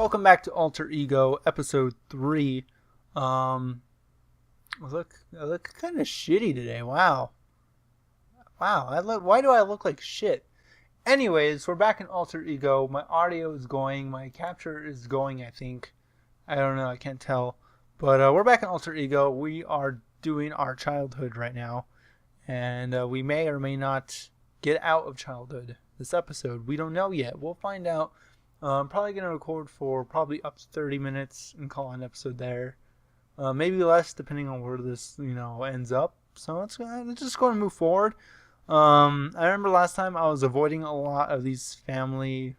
welcome back to Alter Ego, episode 3. I look kind of shitty today. Wow. Why do I look like shit? Anyways, we're back in Alter Ego. My audio is going. My capture is going, I think. I don't know. I can't tell. But we're back in Alter Ego. We are doing our childhood right now. And we may or may not get out of childhood this episode. We don't know yet. We'll find out. I'm probably going to record for probably up to 30 minutes and call an episode there. Maybe less depending on where this, ends up. So let's just go and move forward. I remember last time I was avoiding a lot of these family...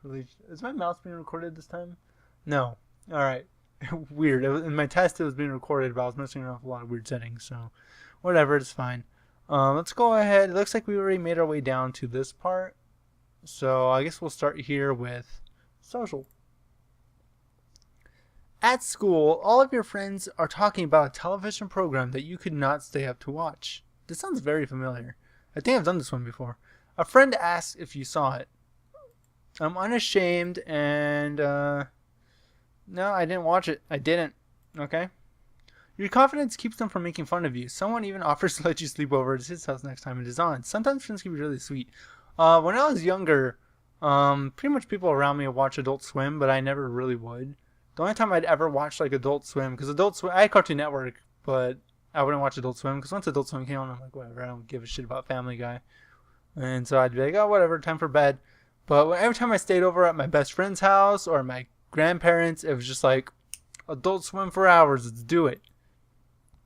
Is my mouse being recorded this time? No. Alright. Weird. In my test it was being recorded, but I was messing around with a lot of weird settings. So whatever, it's fine. Let's go ahead. It looks like we already made our way down to this part. So I guess we'll start here with social. At school, all of your friends are talking about a television program that you could not stay up to watch. This sounds very familiar. I think I've done this one before. A friend asked if you saw it. I'm unashamed and, no, I didn't watch it. I didn't. Okay? Your confidence keeps them from making fun of you. Someone even offers to let you sleep over at his house next time it is on. Sometimes friends can be really sweet. When I was younger, pretty much people around me would watch Adult Swim, but I never really would. The only time I'd ever watch like Adult Swim, because Adult Swim, I had Cartoon Network, but I wouldn't watch Adult Swim, because once Adult Swim came on, I'm like, whatever, I don't give a shit about Family Guy. And so I'd be like, oh, whatever, time for bed. But every time I stayed over at my best friend's house or my grandparents, it was just like, Adult Swim for hours, let's do it.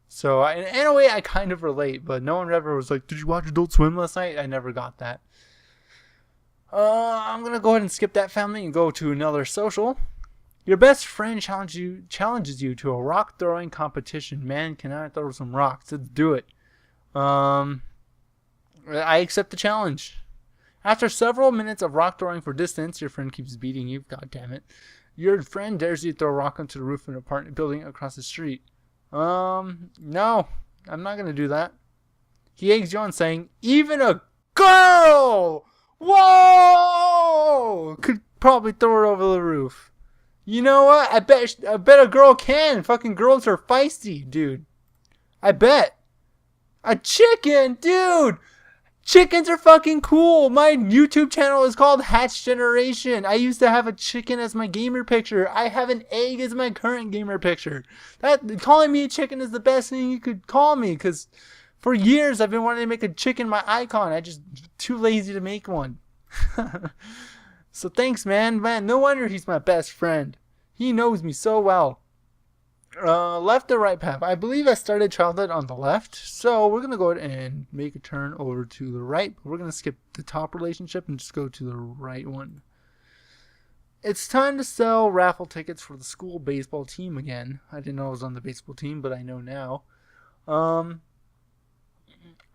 So in a way, I kind of relate, but no one ever was like, did you watch Adult Swim last night? I never got that. I'm going to go ahead and skip that family and go to another social. Your best friend challenges you to a rock throwing competition. Man, can I throw some rocks? Let's do it. I accept the challenge. After several minutes of rock throwing for distance, your friend keeps beating you. God damn it. Your friend dares you to throw a rock onto the roof of an apartment building across the street. No, I'm not going to do that. He eggs you on saying, even a girl! Whoa! Could probably throw it over the roof. You know what? I bet a girl can. Fucking girls are feisty, dude. I bet. A chicken, dude. Chickens are fucking cool. My YouTube channel is called HatchedGeneration. I used to have a chicken as my gamer picture. I have an egg as my current gamer picture. Calling me a chicken is the best thing you could call me, because for years I've been wanting to make a chicken my icon. I just too lazy to make one. So thanks, man. No wonder he's my best friend. He knows me so well. Left or right path? I believe I started childhood on the left, so we're going to go ahead and make a turn over to the right. We're going to skip the top relationship and just go to the right one. It's time to sell raffle tickets for the school baseball team again. I didn't know I was on the baseball team, but I know now.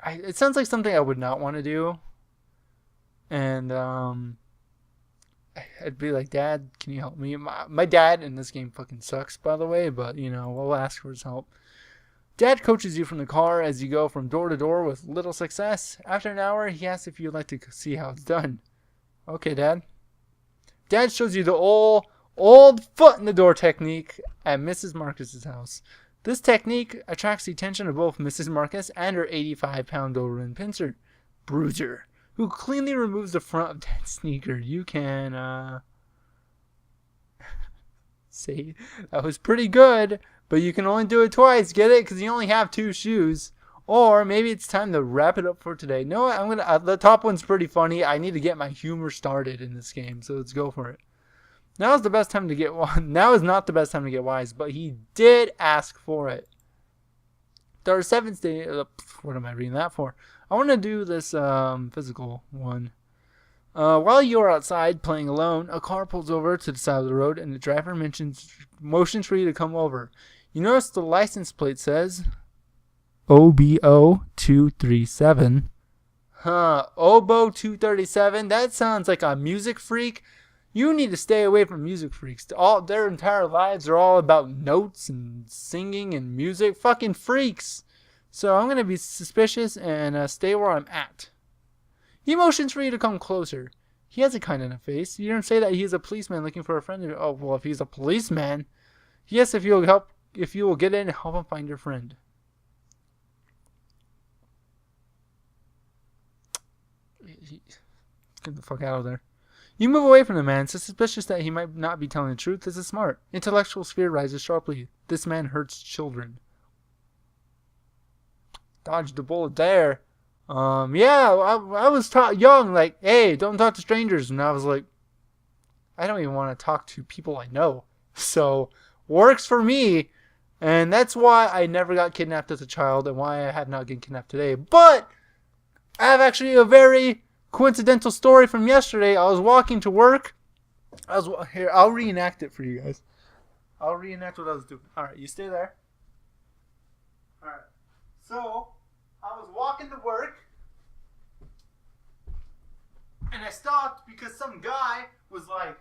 It sounds like something I would not want to do. And, I'd be like, Dad, can you help me? My dad in this game fucking sucks, by the way, but, we'll ask for his help. Dad coaches you from the car as you go from door to door with little success. After an hour, he asks if you'd like to see how it's done. Okay, Dad. Dad shows you the old foot in the door technique at Mrs. Marcus's house. This technique attracts the attention of both Mrs. Marcus and her 85-pound Doberman pincer, Bruiser, who cleanly removes the front of Dad's sneaker. You can, say, that was pretty good, but you can only do it twice. Get it? Because you only have 2 shoes. Or maybe it's time to wrap it up for today. No, the top one's pretty funny. I need to get my humor started in this game, so let's go for it. Now is the best time to get one. Now is not the best time to get wise, but he did ask for it. There are 7 stages. What am I reading that for? I want to do this physical one. While you are outside playing alone, a car pulls over to the side of the road and the driver motions for you to come over. You notice the license plate says OBO 237. OBO 237. That sounds like a music freak. You need to stay away from music freaks. Their entire lives are all about notes and singing and music. Fucking freaks. So I'm going to be suspicious and stay where I'm at. He motions for you to come closer. He has a kind enough face. You didn't say that he's a policeman looking for a friend. Oh, well, if he's a policeman, yes, if you will get in and help him find your friend. Get the fuck out of there. You move away from the man, so suspicious that he might not be telling the truth. This is smart. Intellectual sphere rises sharply. This man hurts children. Dodged the bullet there. Yeah, I was taught young, like, hey, don't talk to strangers. And I was like, I don't even want to talk to people I know. So, works for me. And that's why I never got kidnapped as a child and why I have not been kidnapped today. But I have actually a very coincidental story from yesterday. I was walking to work. Here, I'll reenact it for you guys. I'll reenact what I was doing. Alright, you stay there. Alright. So, I was walking to work, and I stopped because some guy was like,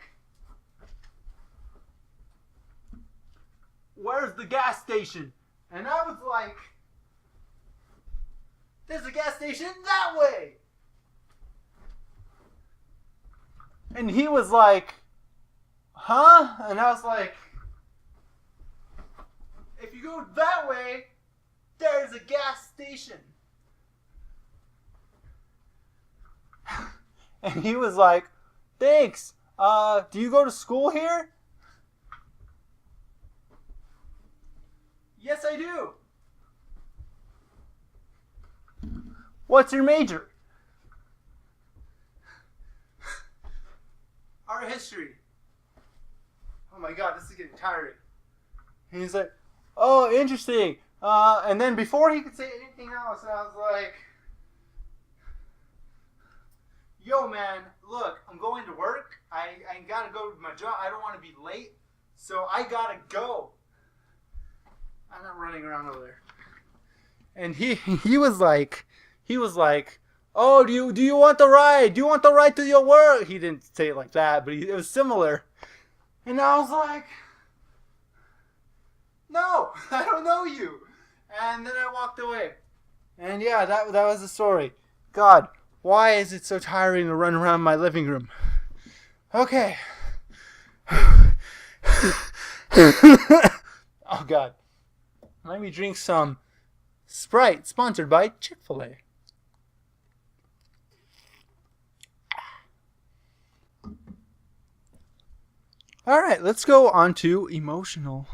where's the gas station? And I was like, there's a gas station that way! And he was like, huh? And I was like, if you go that way, there's a gas station. And he was like, thanks. Do you go to school here? Yes, I do. What's your major? Art history. Oh my god, this is getting tiring. And he's like, oh, interesting. And then before he could say anything else, I was like, yo, man, look, I'm going to work. I gotta go to my job. I don't want to be late, so I gotta go. I'm not running around over there. And he was like, oh, do you want the ride? Do you want the ride to your work? He didn't say it like that, but it was similar. And I was like, no, I don't know you. And then I walked away. And yeah, that was the story. God, why is it so tiring to run around my living room? Okay. Oh God. Let me drink some Sprite, sponsored by Chick-fil-A. Alright, let's go on to emotional.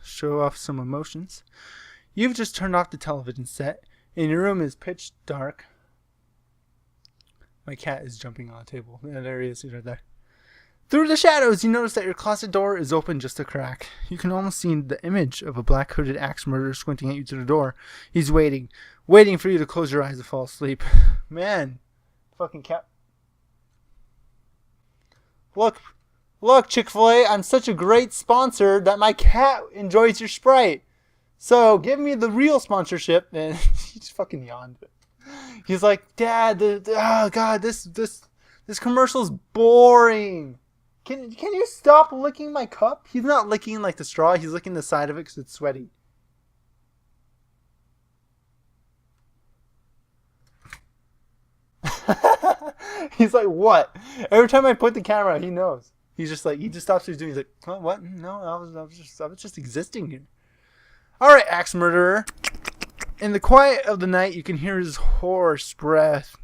Show off some emotions. You've just turned off the television set, and your room is pitch dark. My cat is jumping on the table. Yeah, there he is. He's right there. Through the shadows, you notice that your closet door is open just a crack. You can almost see the image of a black hooded axe murderer squinting at you through the door. He's waiting for you to close your eyes and fall asleep. Man, fucking cat. Look, Chick-fil-A, I'm such a great sponsor that my cat enjoys your Sprite. So give me the real sponsorship. And he just fucking yawned. He's like, Dad, oh God, this commercial's boring. Can you stop licking my cup? He's not licking like the straw. He's licking the side of it because it's sweaty. He's like, what? Every time I put the camera out, he knows. He's just like, he just stops what he's doing. He's like, oh, what? No, I was just existing here. All right, axe murderer. In the quiet of the night, you can hear his hoarse breath,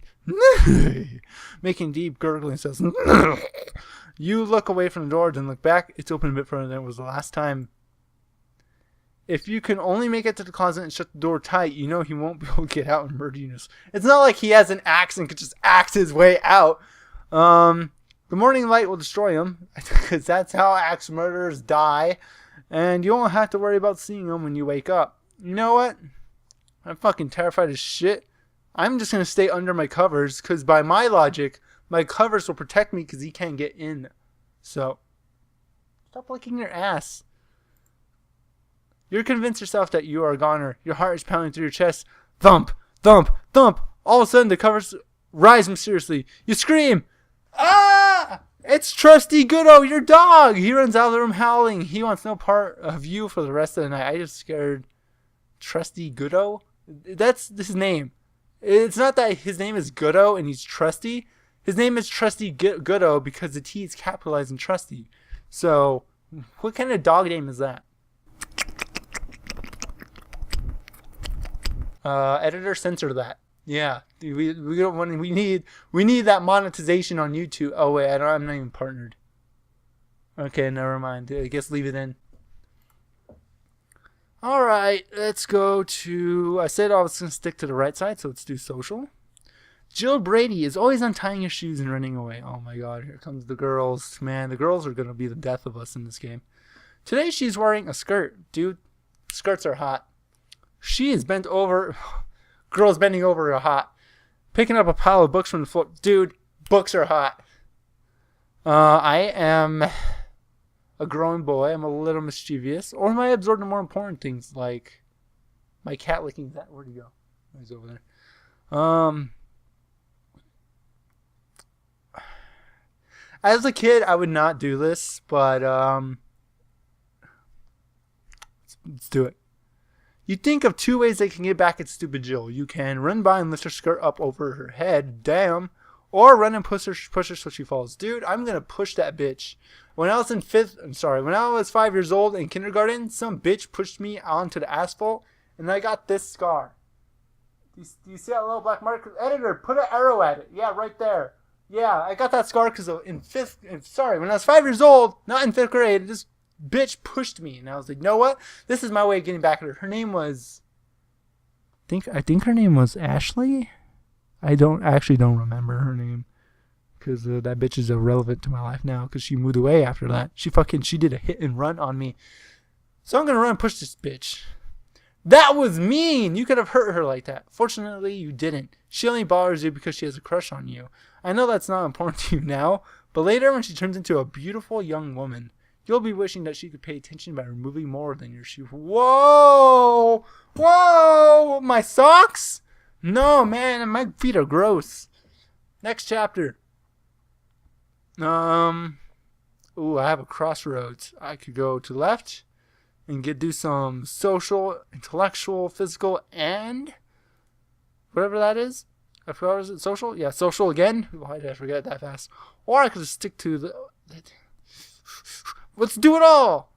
making deep gurgling sounds. You look away from the door, then look back. It's open a bit further than it was the last time. If you can only make it to the closet and shut the door tight, you know he won't be able to get out and murder you. It's not like he has an axe and could just axe his way out. The morning light will destroy him, because that's how axe murderers die. And you won't have to worry about seeing him when you wake up. You know what? I'm fucking terrified as shit. I'm just going to stay under my covers, because by my logic, my covers will protect me because he can't get in. So, stop licking your ass. You're convinced yourself that you are a goner. Your heart is pounding through your chest. Thump, thump, thump. All of a sudden, the covers rise mysteriously. You scream. Ah! It's Trusty Goodo, your dog. He runs out of the room howling. He wants no part of you for the rest of the night. I just scared Trusty Goodo. That's his name. It's not that his name is Goodo and he's trusty. His name is Trusty Goodo because the T is capitalized in Trusty. So, what kind of dog name is that? Editor, censor that. Yeah, we don't want. We need that monetization on YouTube. Oh wait, I'm not even partnered. Okay, never mind. I guess leave it in. All right, let's go to. I said I was gonna stick to the right side, so let's do social. Jill Brady is always untying her shoes and running away. Oh my God, here comes the girls. Man, the girls are gonna be the death of us in this game. Today she's wearing a skirt, dude. Skirts are hot. She is bent over. Girls bending over are hot. Picking up a pile of books from the floor. Dude, books are hot. I am a growing boy. I'm a little mischievous. Or am I absorbed in more important things like my cat licking that? Where'd he go? He's over there. As a kid, I would not do this, but let's do it. You think of two ways they can get back at stupid Jill. You can run by and lift her skirt up over her head, damn, or run and push her so she falls. Dude, I'm gonna push that bitch. When I was 5 years old in kindergarten, some bitch pushed me onto the asphalt, and I got this scar. Do you see that little black mark? Editor, put an arrow at it. Yeah, right there. Yeah, I got that scar because when I was 5 years old, not in 5th grade, this bitch pushed me, and I was like, you know what? This is my way of getting back at her. Her name was, I think her name was Ashley. I don't remember her name because that bitch is irrelevant to my life now because she moved away after that. She did a hit and run on me, so I'm gonna run and push this bitch. That was mean. You could have hurt her like that. Fortunately, you didn't. She only bothers you because she has a crush on you. I know that's not important to you now, but later when she turns into a beautiful young woman, you'll be wishing that she could pay attention by removing more than your shoe. Whoa! Whoa! My socks? No, man, my feet are gross. Next chapter. Ooh, I have a crossroads. I could go to the left and do some social, intellectual, physical, and whatever that is. I forgot, is it social? Yeah, social again. Why did I forget that fast? Or I could just stick to the... Let's do it all.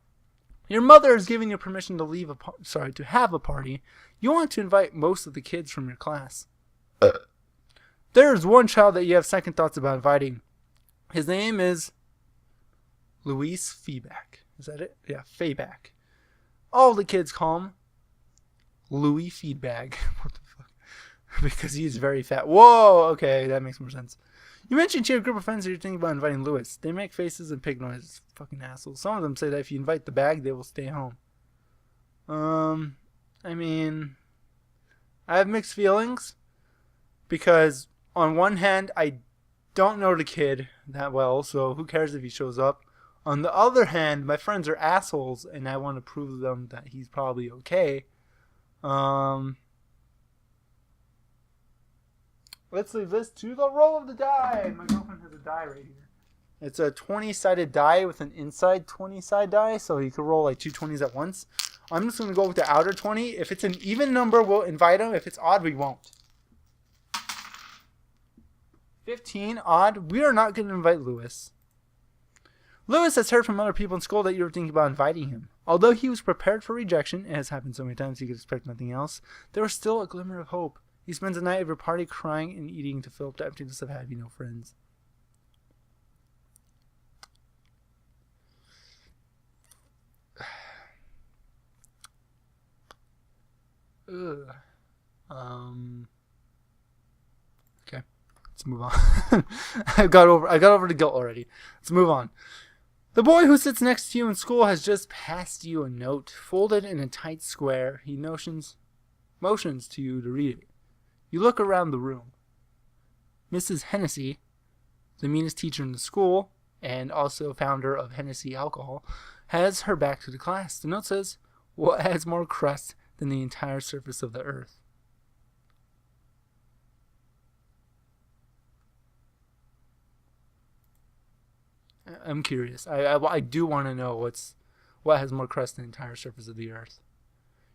Your mother is giving you permission to have a party. You want to invite most of the kids from your class. There's one child that you have second thoughts about inviting. His name is Luis Feedback. Is that it? Yeah, Feedback. All the kids call him Louis Feedbag. What the fuck? Because he's very fat. Whoa, okay, that makes more sense. You mentioned to your group of friends that you're thinking about inviting Louis. They make faces and pig noises. Fucking assholes. Some of them say that if you invite the bag, they will stay home. I mean, I have mixed feelings. Because on one hand, I don't know the kid that well, so who cares if he shows up. On the other hand, my friends are assholes, and I want to prove to them that he's probably okay. Let's leave this to the roll of the die. My girlfriend has a die right here. It's a 20-sided die with an inside 20-side die, so you can roll like two 20s at once. I'm just going to go with the outer 20. If it's an even number, we'll invite him. If it's odd, we won't. 15, odd. We are not going to invite Louis. Louis has heard from other people in school that you were thinking about inviting him. Although he was prepared for rejection, it has happened so many times he could expect nothing else, there was still a glimmer of hope. He spends the night of your party crying and eating to fill up the emptiness of having no friends. Ugh. Okay, let's move on. I got over the guilt already. Let's move on. The boy who sits next to you in school has just passed you a note, folded in a tight square. He motions to you to read it. You look around the room. Mrs. Hennessy, the meanest teacher in the school, and also founder of Hennessy Alcohol, has her back to the class. The note says, "What has more crust than the entire surface of the earth?" I'm curious. I do want to know what has more crust than the entire surface of the earth.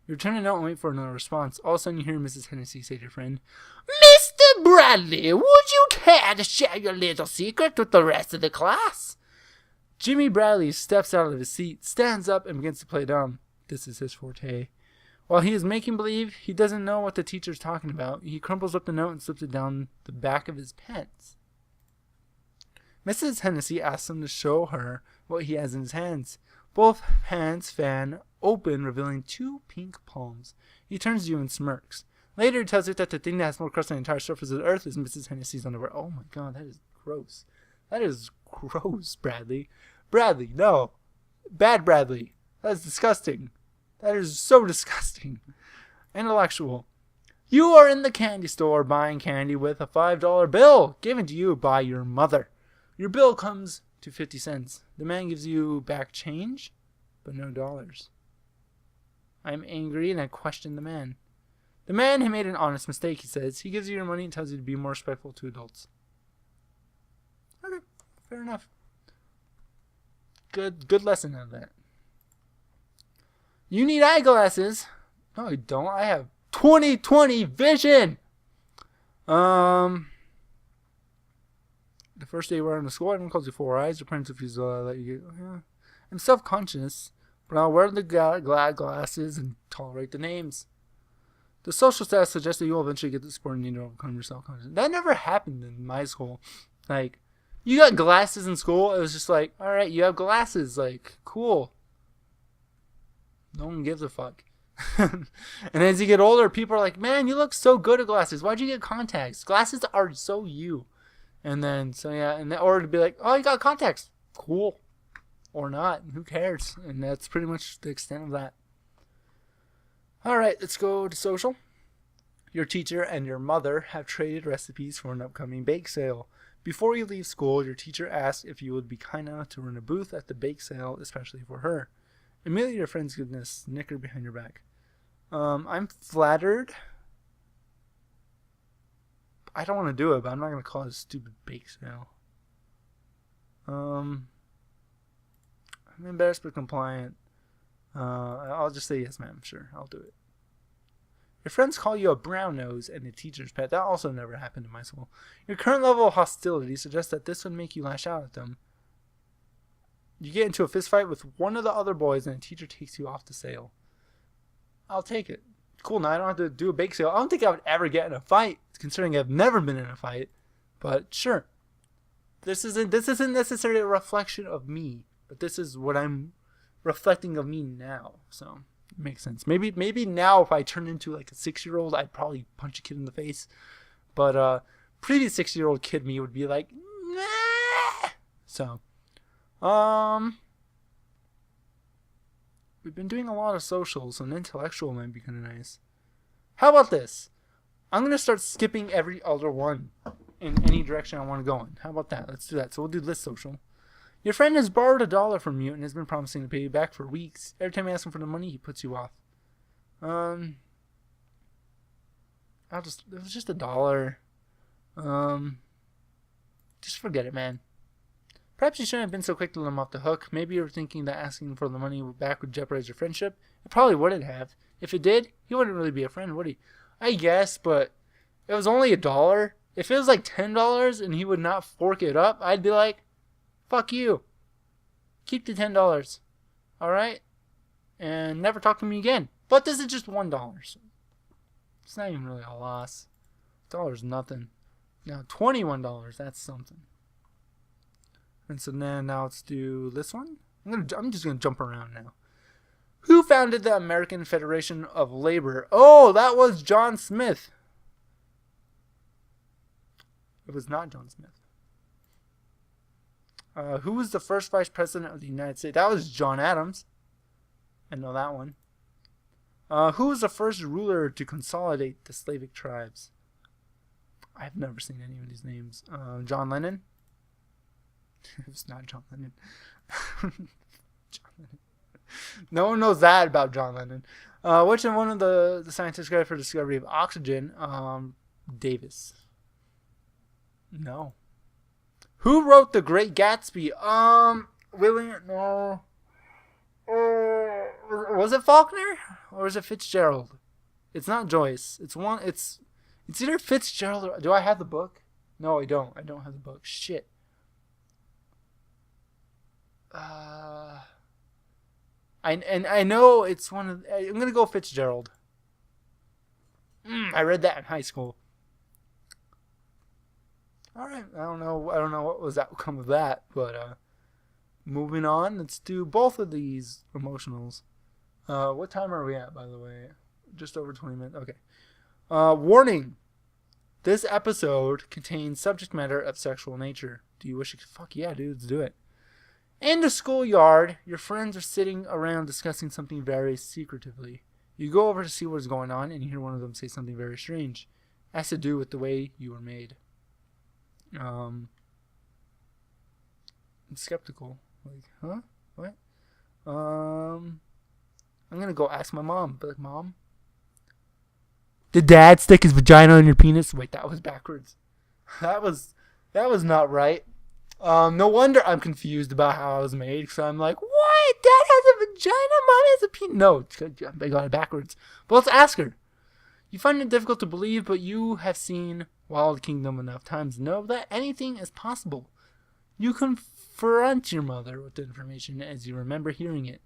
You return a note and wait for another response. All of a sudden you hear Mrs. Hennessy say to your friend, "Mr. Bradley, would you care to share your little secret with the rest of the class? Jimmy Bradley steps out of his seat, stands up, and begins to play dumb. This is his forte. While he is making believe he doesn't know what the teacher's talking about, he crumples up the note and slips it down the back of his pants. Mrs. Hennessy asks him to show her what he has in his hands. Both hands fan open, revealing 2 pink palms. He turns to you and smirks. Later, he tells you that the thing that has more crust on the entire surface of the earth is Mrs. Hennessy's underwear. Oh my god, that is gross. That is gross, Bradley. Bradley, no. Bad Bradley. That is disgusting. That is so disgusting. Intellectual. You are in the candy store buying candy with a $5 bill given to you by your mother. Your bill comes to 50 cents. The man gives you back change, but no dollars. I am angry and I question the man. The man had made an honest mistake, he says. He gives you your money and tells you to be more respectful to adults. Okay, fair enough. Good lesson out of that. You need eyeglasses. No, I don't. I have 20/20 vision. The first day we're in the school, everyone calls you 4 eyes. Your parents refuse to let you get. Yeah. I'm self-conscious, but I'll wear the glasses and tolerate the names. The social status suggests that you'll eventually get the support you need to overcome your self-conscious. That never happened in my school. Like, you got glasses in school. It was just like, all right, you have glasses. Like, cool. No one gives a fuck. And as you get older, people are like, man, you look so good at glasses. Why'd you get contacts? Glasses are so you. And then, so yeah, and or to be like, oh, you got contacts. Cool. Or not. Who cares? And that's pretty much the extent of that. All right, let's go to social. Your teacher and your mother have traded recipes for an upcoming bake sale. Before you leave school, your teacher asks if you would be kind enough to run a booth at the bake sale, especially for her. Immediately, your friends give a snicker behind your back. I'm flattered. I don't want to do it, but I'm not going to call it a stupid bake sale. I'm embarrassed but compliant. I'll just say yes, ma'am. Sure, I'll do it. Your friends call you a brown nose and a teacher's pet. That also never happened in my school. Your current level of hostility suggests that this would make you lash out at them. You get into a fist fight with one of the other boys and a teacher takes you off the sale. I'll take it. Cool, now I don't have to do a bake sale. I don't think I would ever get in a fight, considering I've never been in a fight. But sure. This isn't necessarily a reflection of me, but this is what I'm reflecting of me now. So it makes sense. Maybe now if I turn into like a 6-year-old, I'd probably punch a kid in the face. But previous 6-year-old kid me would be like, nah! So we've been doing a lot of socials, and intellectual might be kind of nice. How about this? I'm going to start skipping every other one in any direction I want to go in. How about that? Let's do that. So we'll do this social. Your friend has borrowed $1 from you and has been promising to pay you back for weeks. Every time you ask him for the money, he puts you off. It was just $1. Just forget it, man. Perhaps you shouldn't have been so quick to let him off the hook. Maybe you were thinking that asking for the money back would jeopardize your friendship. It probably wouldn't have. If it did, he wouldn't really be a friend, would he? I guess, but it was only $1. If it was like $10 and he would not fork it up, I'd be like, fuck you. Keep the $10. Alright? And never talk to me again. But this is just $1. So it's not even really a loss. $1 is nothing. Now $21, that's something. And so now let's do this one. I'm just gonna jump around now. Who founded the American Federation of Labor? Oh, that was John Smith. It was not John Smith. Who was the first vice president of the United States? That was John Adams. I know that one. Who was the first ruler to consolidate the Slavic tribes? I've never seen any of these names. John Lennon? It was not John Lennon. John Lennon. No one knows that about John Lennon. Which one of the scientists credited for the discovery of oxygen? Davis. No. Who wrote The Great Gatsby? William. No. Was it Faulkner or was it Fitzgerald? It's not Joyce. It's It's either Fitzgerald or... Do I have the book? No, I don't. I don't have the book. Shit. I know it's one of... I'm going to go Fitzgerald. I read that in high school. All right. I don't know what was the outcome of that, but moving on. Let's do both of these emotionals. What time are we at, by the way? Just over 20 minutes. Okay. Warning. This episode contains subject matter of sexual nature. Do you wish you could... Fuck yeah, dude. Let's do it. In the schoolyard, your friends are sitting around discussing something very secretively. You go over to see what's going on, and you hear one of them say something very strange. It has to do with the way you were made. I'm skeptical. Like, huh? What? I'm gonna go ask my mom. Be like, Mom, did Dad stick his vagina on your penis? Wait, that was backwards. That was not right. No wonder I'm confused about how I was made. Because I'm like, what? Dad has a vagina, Mom has a penis. No, I got it backwards. But let's ask her. You find it difficult to believe, but you have seen Wild Kingdom enough times to know that anything is possible. You confront your mother with the information as you remember hearing it.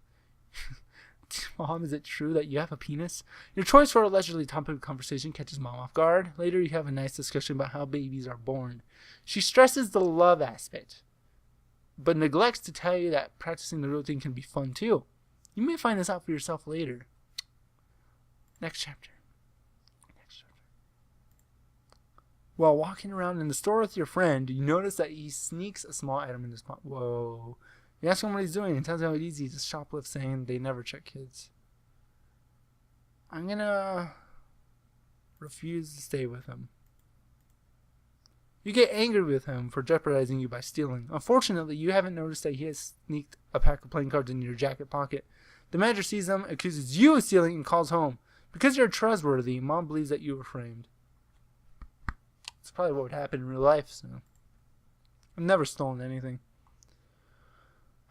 Mom, is it true that you have a penis? Your choice for allegedly topic of conversation catches Mom off guard. Later, you have a nice discussion about how babies are born. She stresses the love aspect, but neglects to tell you that practicing the real thing can be fun too. You may find this out for yourself later. Next chapter. While walking around in the store with your friend, you notice that he sneaks a small item in his pocket. Whoa. You ask him what he's doing and tells you how easy to shoplift, saying they never check kids. I'm gonna refuse to stay with him. You get angry with him for jeopardizing you by stealing. Unfortunately, you haven't noticed that he has sneaked a pack of playing cards in your jacket pocket. The manager sees them, accuses you of stealing, and calls home. Because you're trustworthy, Mom believes that you were framed. It's probably what would happen in real life, so... I've never stolen anything.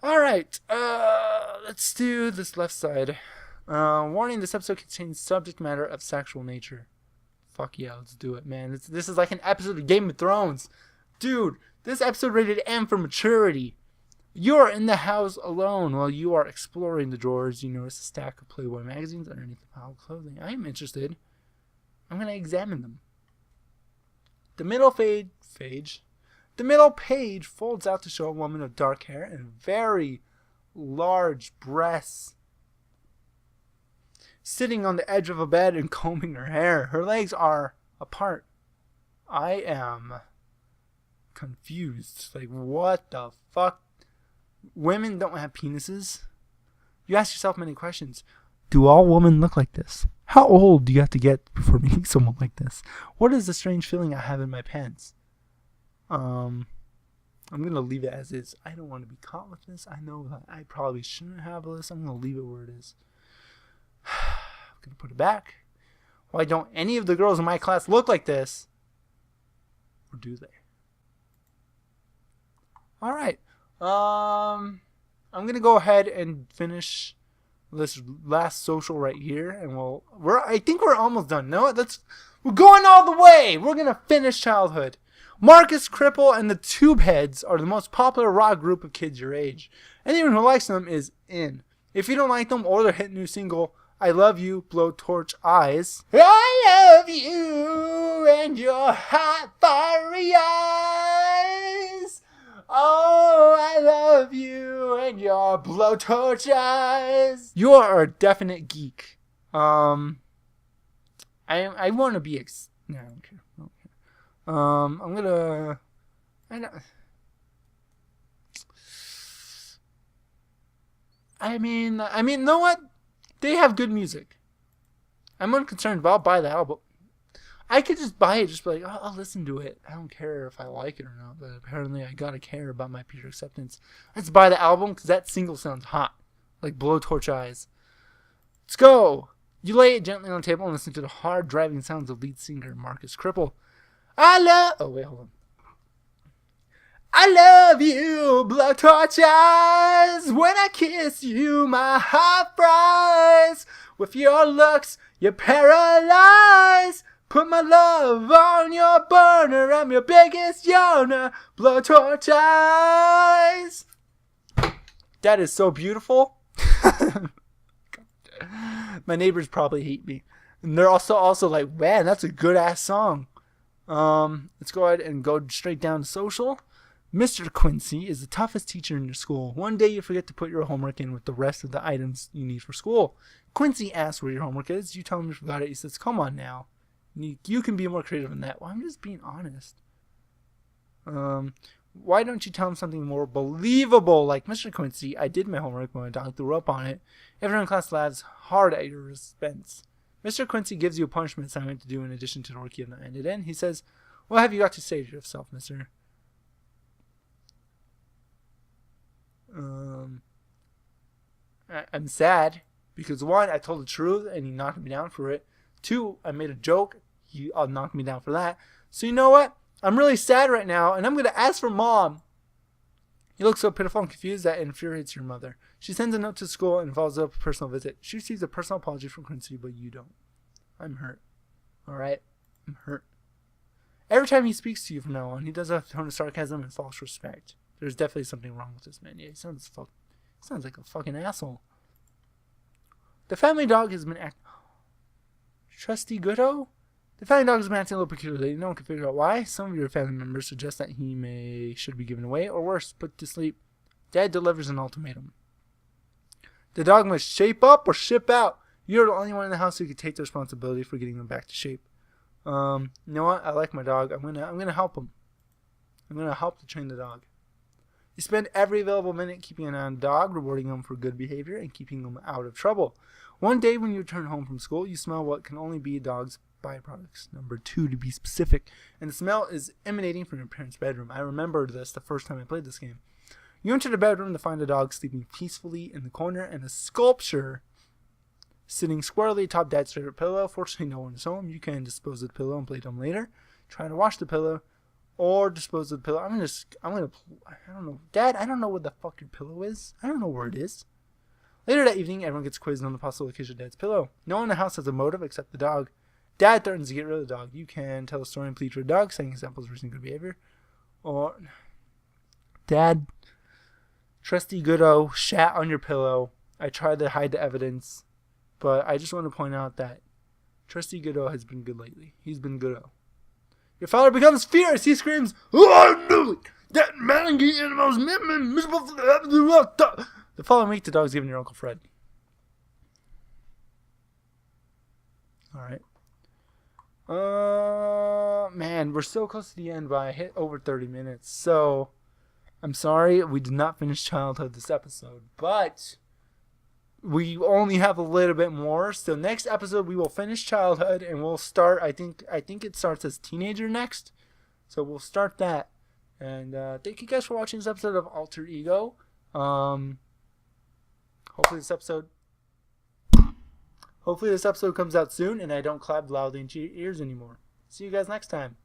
Alright, let's do this left side. Warning, this episode contains subject matter of sexual nature. Fuck yeah, let's do it, man. This is like an episode of Game of Thrones. Dude, this episode rated M for maturity. You are in the house alone while you are exploring the drawers. You notice a stack of Playboy magazines underneath the pile of clothing. I am interested. I'm going to examine them. The middle page folds out to show a woman with dark hair and very large breasts sitting on the edge of a bed and combing her hair. Her legs are apart. I am confused. Like, what the fuck? Women don't have penises? You ask yourself many questions. Do all women look like this? How old do you have to get before meeting someone like this? What is the strange feeling I have in my pants? I'm going to leave it as is. I don't want to be caught with this. I know that I probably shouldn't have this. I'm going to leave it where it is. I'm going to put it back. Why don't any of the girls in my class look like this? Or do they? Alright. I'm going to go ahead and finish this last social right here. And I think we're almost done. No, we're going all the way. We're going to finish childhood. Marcus, Cripple, and the Tube Heads are the most popular rock group of kids your age. Anyone who likes them is in. If you don't like them or their hit new single, I Love You, Blowtorch Eyes. I love you and your hot fiery eyes. Oh, I love you and your blowtorch eyes. You are a definite geek. I want to be no, I don't care. I'm gonna... I mean, you know what? They have good music. I'm unconcerned, but I'll buy the album. I could just buy it, just be like, oh, I'll listen to it. I don't care if I like it or not, but apparently I gotta care about my peer acceptance. Let's buy the album, because that single sounds hot. Like Blowtorch Eyes. Let's go! You lay it gently on the table and listen to the hard driving sounds of lead singer Marcus Cripple. Oh, wait, hold on. I love you, blowtorch eyes. When I kiss you, my heart fries. With your looks, you paralyze. Put my love on your burner. I'm your biggest yawner. Blowtorch eyes. That is so beautiful. My neighbors probably hate me. And they're also like, man, that's a good ass song. Let's go ahead and go straight down to social. Mr. Quincy is the toughest teacher in your school. One day you forget to put your homework in with the rest of the items you need for school. Quincy asks where your homework is. You tell him you forgot it. He says, come on now. You can be more creative than that. Well, I'm just being honest. Why don't you tell him something more believable? Like, Mr. Quincy, I did my homework when my dog threw up on it. Everyone in class laughs hard at your expense. Mr. Quincy gives you a punishment assignment to do in addition to the work you have not handed in. He says, what have you got to say to yourself, mister? I'm sad because 1, I told the truth and he knocked me down for it. 2, I made a joke. He knocked me down for that. So you know what? I'm really sad right now and I'm going to ask for Mom. You look so pitiful and confused that it infuriates your mother. She sends a note to school and follows up a personal visit. She receives a personal apology from Quincy, but you don't. I'm hurt. Alright? I'm hurt. Every time he speaks to you from now on, he does a tone of sarcasm and false respect. There's definitely something wrong with this man. Yeah, he sounds like a fucking asshole. The family dog has been acting... Trusty Goodo? The family dog has been acting a little peculiarly. No one can figure out why. Some of your family members suggest that he should be given away, or worse, put to sleep. Dad delivers an ultimatum. The dog must shape up or ship out. You're the only one in the house who can take the responsibility for getting him back to shape. You know what? I like my dog. I'm gonna help him. I'm gonna help to train the dog. You spend every available minute keeping an eye on the dog, rewarding him for good behavior, and keeping him out of trouble. One day when you return home from school, you smell what can only be a dog's byproducts. Number 2 to be specific. And the smell is emanating from your parents' bedroom. I remembered this the first time I played this game. You enter the bedroom to find a dog sleeping peacefully in the corner and a sculpture sitting squarely atop Dad's favorite pillow. Fortunately, no one is home. You can dispose of the pillow and play dumb later. Try to wash the pillow or dispose of the pillow. I don't know. Dad, I don't know where the fuck your pillow is. I don't know where it is. Later that evening, everyone gets quizzed on the possible location of Dad's pillow. No one in the house has a motive except the dog. Dad threatens to get rid of the dog. You can tell a story and plead for a dog, setting examples of recent good behavior. Or, Dad, Trusty Goodo shat on your pillow. I tried to hide the evidence, but I just want to point out that Trusty Goodo has been good lately. He's been Goodo. Your father becomes furious. He screams, "Oh, I knew it! That mangy animal's miserable." The following week, the dog's given your Uncle Fred. Alright. Man, we're so close to the end, but I hit over 30 minutes. So, I'm sorry we did not finish Childhood this episode, but we only have a little bit more. So next episode we will finish Childhood and we'll start. I think it starts as Teenager next. So we'll start that. And thank you guys for watching this episode of Alter Ego. Hopefully this episode comes out soon and I don't clap loudly into your ears anymore. See you guys next time.